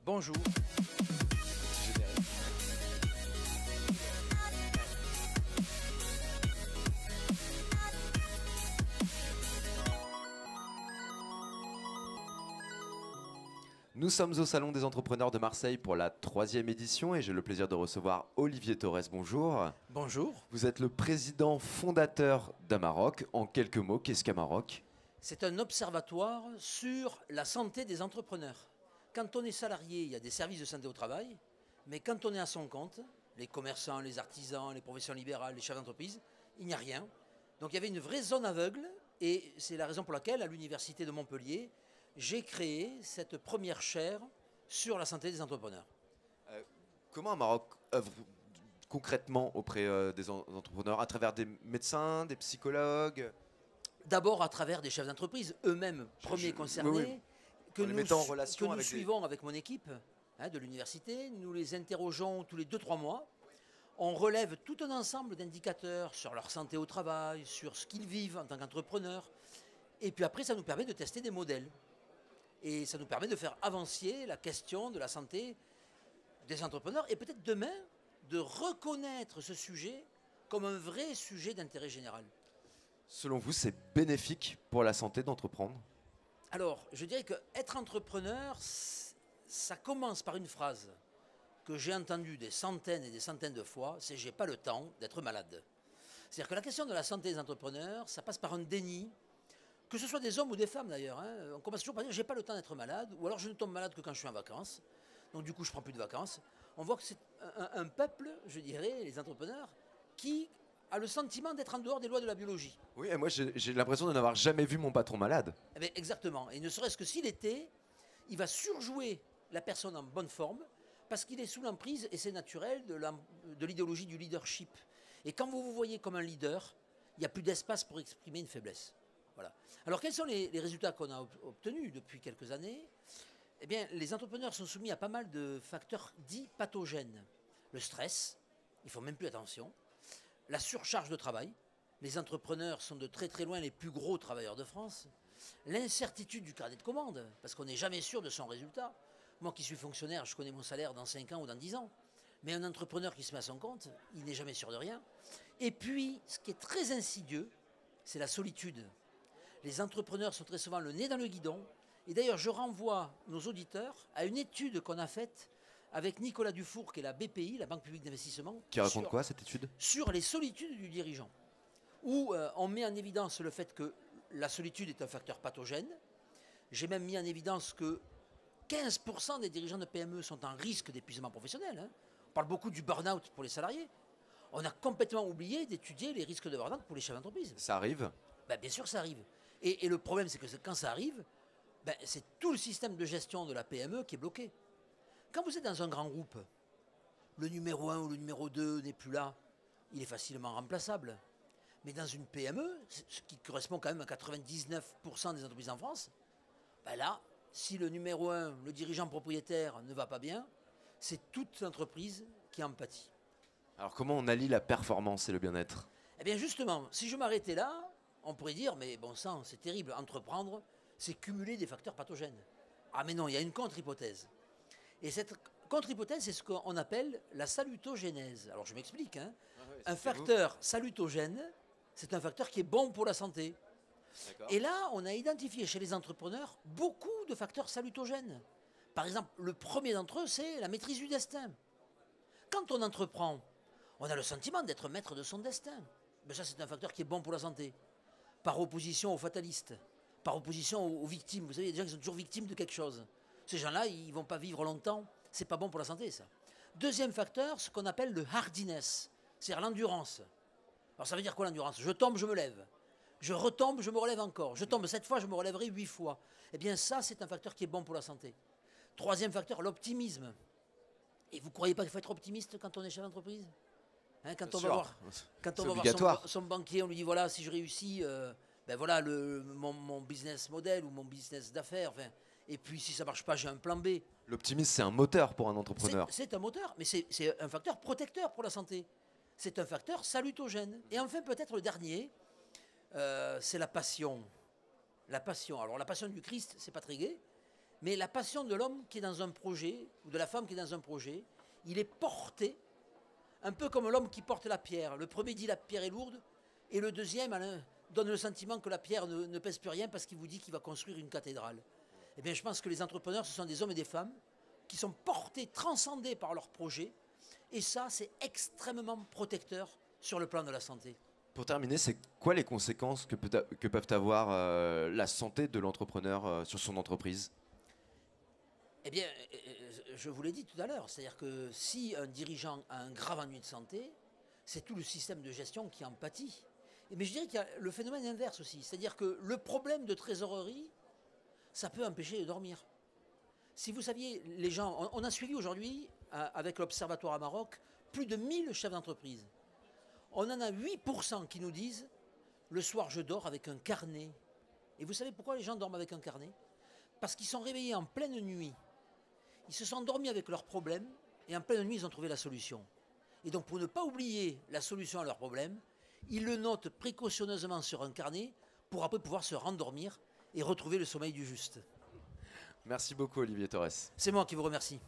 Bonjour. Nous sommes au Salon des entrepreneurs de Marseille pour la 3e édition et j'ai le plaisir de recevoir Olivier Torres. Bonjour. Bonjour. Vous êtes le président fondateur d'Amaroc. En quelques mots, qu'est-ce qu'Amaroc ? C'est un observatoire sur la santé des entrepreneurs. Quand on est salarié, il y a des services de santé au travail, mais quand on est à son compte, les commerçants, les artisans, les professions libérales, les chefs d'entreprise, il n'y a rien. Donc il y avait une vraie zone aveugle et c'est la raison pour laquelle, à l'université de Montpellier, j'ai créé cette première chaire sur la santé des entrepreneurs. Comment Amaroc œuvre concrètement auprès des entrepreneurs, à travers des médecins, des psychologues? D'abord à travers des chefs d'entreprise, eux-mêmes premiers concernés, oui. que En les nous, mettant en relation que nous avec suivons avec mon équipe de l'université. Nous les interrogeons tous les 2-3 mois. On relève tout un ensemble d'indicateurs sur leur santé au travail, sur ce qu'ils vivent en tant qu'entrepreneurs. Et puis après, ça nous permet de tester des modèles. Et ça nous permet de faire avancer la question de la santé des entrepreneurs et peut-être demain de reconnaître ce sujet comme un vrai sujet d'intérêt général. Selon vous, c'est bénéfique pour la santé d'entreprendre? Alors, je dirais qu'être entrepreneur, ça commence par une phrase que j'ai entendue des centaines et des centaines de fois, c'est « j'ai pas le temps d'être malade ». C'est-à-dire que la question de la santé des entrepreneurs, ça passe par un déni, que ce soit des hommes ou des femmes d'ailleurs. On commence toujours par dire « j'ai pas le temps d'être malade » ou alors « je ne tombe malade que quand je suis en vacances ». Donc du coup, je prends plus de vacances. On voit que c'est un peuple, je dirais, les entrepreneurs, qui a le sentiment d'être en dehors des lois de la biologie. Oui, et moi j'ai l'impression de n'avoir jamais vu mon patron malade. Eh bien, exactement. Et ne serait-ce que s'il était, il va surjouer la personne en bonne forme parce qu'il est sous l'emprise, et c'est naturel, de l'idéologie du leadership. Et quand vous vous voyez comme un leader, il n'y a plus d'espace pour exprimer une faiblesse. Voilà. Alors, quels sont les résultats qu'on a obtenus depuis quelques années? Eh bien, les entrepreneurs sont soumis à pas mal de facteurs dits pathogènes. Le stress, ils ne font même plus attention. La surcharge de travail. Les entrepreneurs sont de très très loin les plus gros travailleurs de France. L'incertitude du carnet de commande, parce qu'on n'est jamais sûr de son résultat. Moi qui suis fonctionnaire, je connais mon salaire dans 5 ans ou dans 10 ans. Mais un entrepreneur qui se met à son compte, il n'est jamais sûr de rien. Et puis, ce qui est très insidieux, c'est la solitude. Les entrepreneurs sont très souvent le nez dans le guidon. Et d'ailleurs, je renvoie nos auditeurs à une étude qu'on a faite avec Nicolas Dufour, qui est la BPI, la Banque Publique d'Investissement. Qui raconte quoi, cette étude? Sur les solitudes du dirigeant. Où on met en évidence le fait que la solitude est un facteur pathogène. J'ai même mis en évidence que 15% des dirigeants de PME sont en risque d'épuisement professionnel. On parle beaucoup du burn-out pour les salariés. On a complètement oublié d'étudier les risques de burn-out pour les chefs d'entreprise. Ça arrive? Ben, bien sûr, ça arrive. Et le problème, c'est que quand ça arrive, ben, c'est tout le système de gestion de la PME qui est bloqué. Quand vous êtes dans un grand groupe, le numéro 1 ou le numéro 2 n'est plus là, il est facilement remplaçable. Mais dans une PME, ce qui correspond quand même à 99% des entreprises en France, ben là, si le numéro 1, le dirigeant propriétaire, ne va pas bien, c'est toute l'entreprise qui en pâtit. Alors comment on allie la performance et le bien-être? Eh bien justement, si je m'arrêtais là, on pourrait dire, mais bon sang, c'est terrible, entreprendre, c'est cumuler des facteurs pathogènes. Ah mais non, il y a une contre-hypothèse. Et cette contre-hypothèse, c'est ce qu'on appelle la salutogénèse. Alors je m'explique. Un facteur salutogène, c'est un facteur qui est bon pour la santé. Et là, on a identifié chez les entrepreneurs beaucoup de facteurs salutogènes. Par exemple, le premier d'entre eux, c'est la maîtrise du destin. Quand on entreprend, on a le sentiment d'être maître de son destin. Mais ça, c'est un facteur qui est bon pour la santé. Par opposition aux fatalistes, par opposition aux victimes. Vous savez, il y a des gens qui sont toujours victimes de quelque chose. Ces gens-là, ils ne vont pas vivre longtemps. C'est pas bon pour la santé, ça. Deuxième facteur, ce qu'on appelle le hardiness, c'est-à-dire l'endurance. Alors ça veut dire quoi l'endurance? Je tombe, je me lève. Je retombe, je me relève encore. Je tombe 7 fois, je me relèverai 8 fois. Eh bien ça, c'est un facteur qui est bon pour la santé. Troisième facteur, l'optimisme. Et vous ne croyez pas qu'il faut être optimiste quand on est chef d'entreprise? Quand on va voir son banquier, on lui dit voilà, si je réussis, ben voilà mon business model ou mon business d'affaires. Enfin, et puis si ça ne marche pas, j'ai un plan B. L'optimisme, c'est un moteur pour un entrepreneur. C'est un moteur, mais c'est un facteur protecteur pour la santé. C'est un facteur salutogène. Et enfin, peut-être le dernier, c'est la passion. La passion. Alors la passion du Christ, c'est pas très gai, Mais la passion de l'homme qui est dans un projet, ou de la femme qui est dans un projet, il est porté, un peu comme l'homme qui porte la pierre. Le premier dit la pierre est lourde, et le deuxième donne le sentiment que la pierre ne pèse plus rien parce qu'il vous dit qu'il va construire une cathédrale. Eh bien, je pense que les entrepreneurs, ce sont des hommes et des femmes qui sont portés, transcendés par leur projet, et ça, c'est extrêmement protecteur sur le plan de la santé. Pour terminer, c'est quoi les conséquences que peuvent avoir la santé de l'entrepreneur sur son entreprise? Eh bien, je vous l'ai dit tout à l'heure, c'est-à-dire que si un dirigeant a un grave ennui de santé, c'est tout le système de gestion qui en pâtit. Mais je dirais qu'il y a le phénomène inverse aussi, c'est-à-dire que le problème de trésorerie, ça peut empêcher de dormir. Si vous saviez, les gens, on a suivi aujourd'hui, avec l'Observatoire à Maroc, plus de 1000 chefs d'entreprise. On en a 8% qui nous disent, le soir je dors avec un carnet. Et vous savez pourquoi les gens dorment avec un carnet? Parce qu'ils sont réveillés en pleine nuit. Ils se sont endormis avec leurs problèmes, et en pleine nuit, ils ont trouvé la solution. Et donc, pour ne pas oublier la solution à leurs problèmes, ils le notent précautionneusement sur un carnet, pour après pouvoir se rendormir et retrouver le sommeil du juste. Merci beaucoup, Olivier Torres. C'est moi qui vous remercie.